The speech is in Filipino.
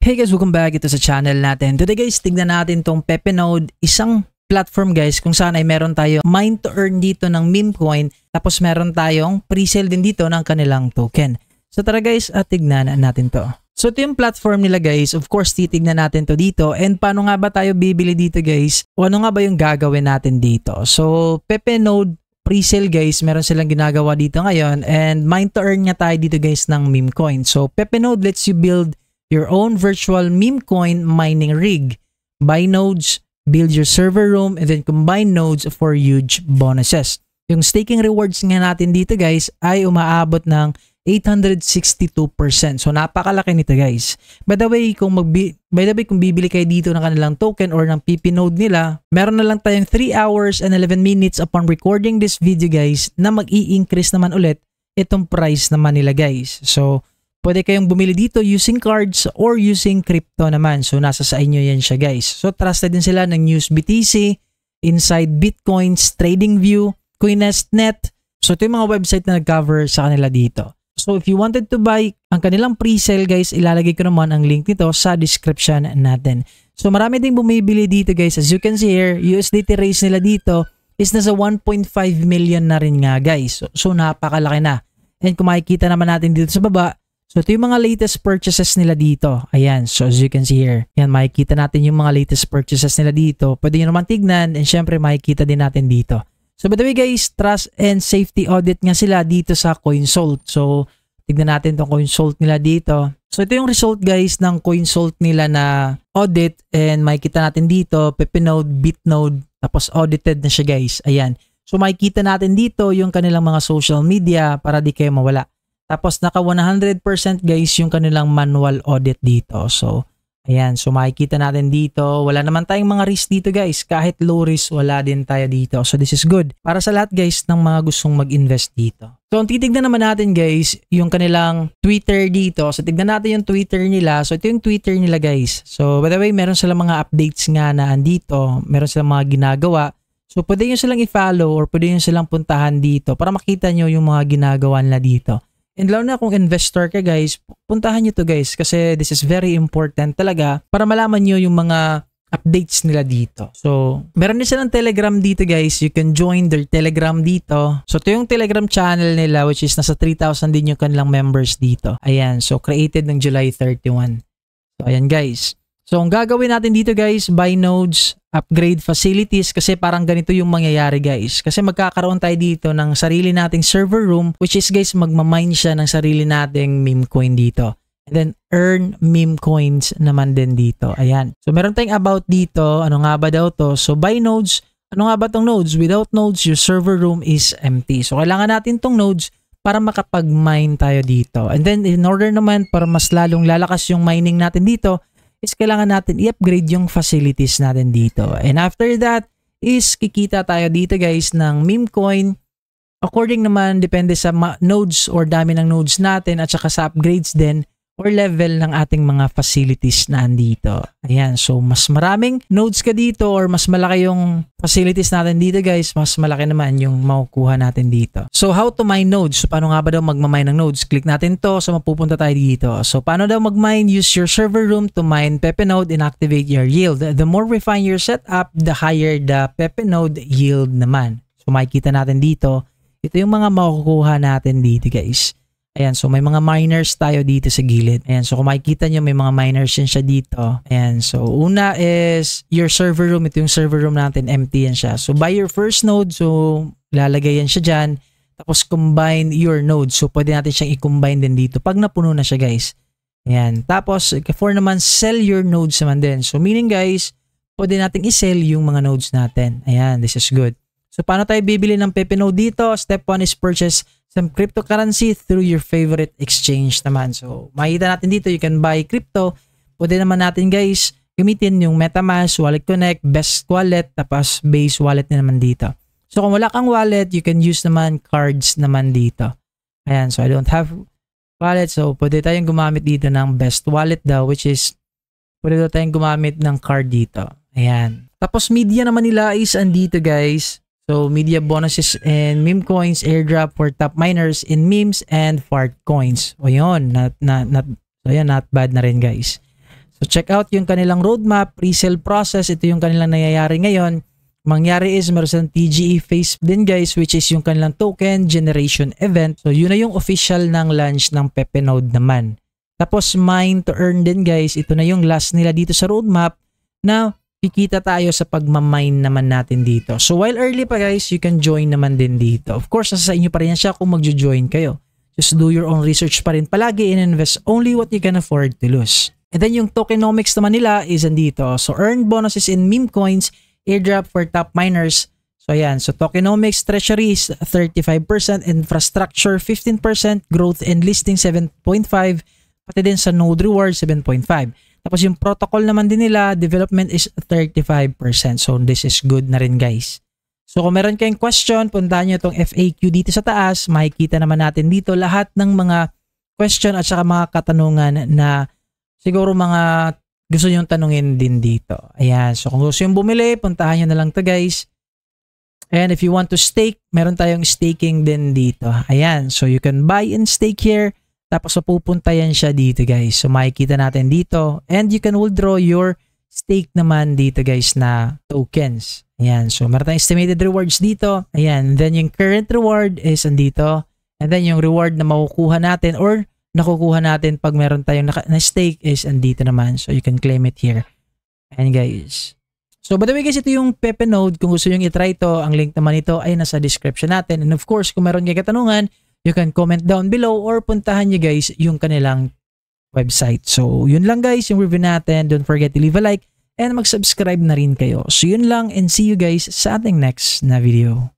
Hey guys, welcome back ito sa channel natin. Today guys, tignan natin tong Pepenode, isang platform guys kung saan ay meron tayo mine to earn dito ng meme coin, tapos meron tayong pre-sale din dito ng kanilang token. So tara guys, tignan natin to. So ito yung platform nila guys, of course titignan natin to dito, and paano nga ba tayo bibili dito guys, o ano nga ba yung gagawin natin dito. So Pepenode pre-sale guys, meron silang ginagawa dito ngayon, and mine to earn nga tayo dito guys ng meme coin. So Pepenode lets you build your own virtual meme coin mining rig, buy nodes, build your server room, and then combine nodes for huge bonuses. Yung staking rewards nga natin dito guys ay umaabot ng 862%. So napakalaki nito guys. By the way, kung bibili kayo dito ng kanilang token or ng Pepenode nila, meron na lang tayong 3 hours and 11 minutes upon recording this video guys na mag-i-increase naman ulit itong price naman nila guys. So pwede kayong bumili dito using cards or using crypto naman. So nasa sa inyo yan siya guys. So trusted din sila ng NewsBTC, Inside Bitcoins, TradingView, Coinestnet. So ito yung mga website na nag-cover sa kanila dito. So if you wanted to buy ang kanilang pre-sale guys, ilalagay ko naman ang link nito sa description natin. So marami ding bumibili dito guys. As you can see here, USDT raise nila dito is nasa 1.5 million na rin nga guys. So napakalaki na. And kung makikita naman natin dito sa baba, so ito yung mga latest purchases nila dito. Ayan, so as you can see here, yan, makikita natin yung mga latest purchases nila dito. Pwede nyo naman tignan, and syempre makikita din natin dito. So by the way guys, trust and safety audit nga sila dito sa CoinSalt. So tignan natin tong CoinSalt nila dito. So ito yung result guys ng CoinSalt nila na audit, and makikita natin dito, Pepenode, Bitnode, tapos audited na siya guys. Ayan. So makikita natin dito yung kanilang mga social media para di kayo mawala. Tapos naka 100% guys yung kanilang manual audit dito. So ayan, so makikita natin dito, wala naman tayong mga risk dito guys. Kahit low risk, wala din tayo dito. So this is good para sa lahat guys ng mga gustong mag-invest dito. So ang titignan naman natin guys, yung kanilang Twitter dito. So tignan natin yung Twitter nila. So ito yung Twitter nila guys. So by the way, meron silang mga updates nga na andito. Meron silang mga ginagawa. So pwede nyo silang i-follow or pwede nyo silang puntahan dito para makita nyo yung mga ginagawa nila dito. And lalo na kung investor ka guys, puntahan nyo to guys kasi this is very important talaga para malaman nyo yung mga updates nila dito. So, meron din silang Telegram dito guys. You can join their Telegram dito. So, ito yung Telegram channel nila which is nasa 3,000 din yung kanilang members dito. Ayan. So, created ng July 31. So, ayan guys. So, ang gagawin natin dito guys, buy nodes, upgrade facilities, kasi parang ganito yung mangyayari guys. Kasi magkakaroon tayo dito ng sarili nating server room, which is guys, magmamine siya ng sarili nating meme coin dito. And then, earn meme coins naman din dito. Ayan. So, meron tayong about dito. Ano nga ba daw to? So, buy nodes. Ano nga ba tong nodes? Without nodes, your server room is empty. So, kailangan natin tong nodes para makapag-mine tayo dito. And then, in order naman, para mas lalong lalakas yung mining natin dito, is kailangan natin i-upgrade yung facilities natin dito. And after that is kikita tayo dito guys ng meme coin. According naman, depende sa nodes or dami ng nodes natin at saka sa upgrades din or level ng ating mga facilities na andito. Ayan, so mas maraming nodes ka dito or mas malaki yung facilities natin dito guys, mas malaki naman yung makukuha natin dito. So how to mine nodes? So paano nga ba daw magmamine ng nodes? Click natin to, so mapupunta tayo dito. So paano daw magmine? Use your server room to mine Pepenode and activate your yield. The more refined your setup, the higher the Pepenode yield naman. So makikita natin dito, ito yung mga makukuha natin dito guys. Ayan, so may mga miners tayo dito sa gilid. Ayan, so kung makikita nyo, may mga miners yan siya dito. Ayan, so una is your server room. Ito yung server room natin, empty yan siya. So buy your first node, so lalagay yan siya dyan. Tapos combine your node. So pwede natin siyang i-combine din dito pag napuno na siya guys. Ayan, tapos for naman, sell your nodes naman din. So meaning guys, pwede natin i-sell yung mga nodes natin. Ayan, this is good. So paano tayo bibili ng Pepenode dito? Step 1 is purchase some cryptocurrency through your favorite exchange naman. So, makikita natin dito, you can buy crypto. Pwede naman natin guys, gamitin yung MetaMask, Wallet Connect, Best Wallet, tapos Base Wallet na naman dito. So, kung wala kang wallet, you can use naman cards naman dito. Ayan, so I don't have wallet. So, pwede tayong gumamit dito ng Best Wallet daw, which is, pwede daw tayong gumamit ng card dito. Ayan. Tapos, media naman nila is andito guys. So, media bonuses and meme coins, airdrop for top miners in memes and fart coins. O yun, not bad na rin guys. So check out yung kanilang roadmap, pre-sale process. Ito yung kanilang nangyayari ngayon. Mangyari is meron silang TGE phase din guys, which is yung kanilang token generation event. So yun na yung official ng launch ng Pepe Node naman. Tapos mine to earn din guys, ito na yung last nila dito sa roadmap na kikita tayo sa pagmamine naman natin dito. So while early pa guys, you can join naman din dito. Of course, nasa sa inyo pa rin siya kung magjo-join kayo. Just do your own research pa rin palagi and invest only what you can afford to lose. And then yung tokenomics naman nila is andito. So earn bonuses in meme coins, airdrop for top miners. So ayan, so tokenomics treasury is 35%, infrastructure 15%, growth and listing 7.5%, pati din sa node reward 7.5%. Tapos yung protocol naman din nila, development is 35%. So this is good na rin guys. So kung meron kayong question, puntahan nyo itong FAQ dito sa taas. Makikita naman natin dito lahat ng mga question at saka mga katanungan na siguro mga gusto nyo tanungin din dito. Ayan. So kung gusto nyo bumili, puntahan nyo na lang to guys. And if you want to stake, meron tayong staking din dito. Ayan. So you can buy and stake here. Tapos mapupunta yan siya dito guys. So makikita natin dito. And you can withdraw your stake naman dito guys na tokens. Ayan. So meron tayong estimated rewards dito. Ayan. And then yung current reward is andito. And then yung reward na makukuha natin or nakukuha natin pag meron tayong na-stake is andito naman. So you can claim it here. And guys. So by the way guys, ito yung Pepe Node. Kung gusto nyo i-try ito, ang link naman ito ay nasa description natin. And of course, kung meron kayo katanungan, you can comment down below or puntahan nyo guys yung kanilang website. So yun lang guys yung review natin. Don't forget to leave a like and mag-subscribe na rin kayo. So yun lang and see you guys sa ating next na video.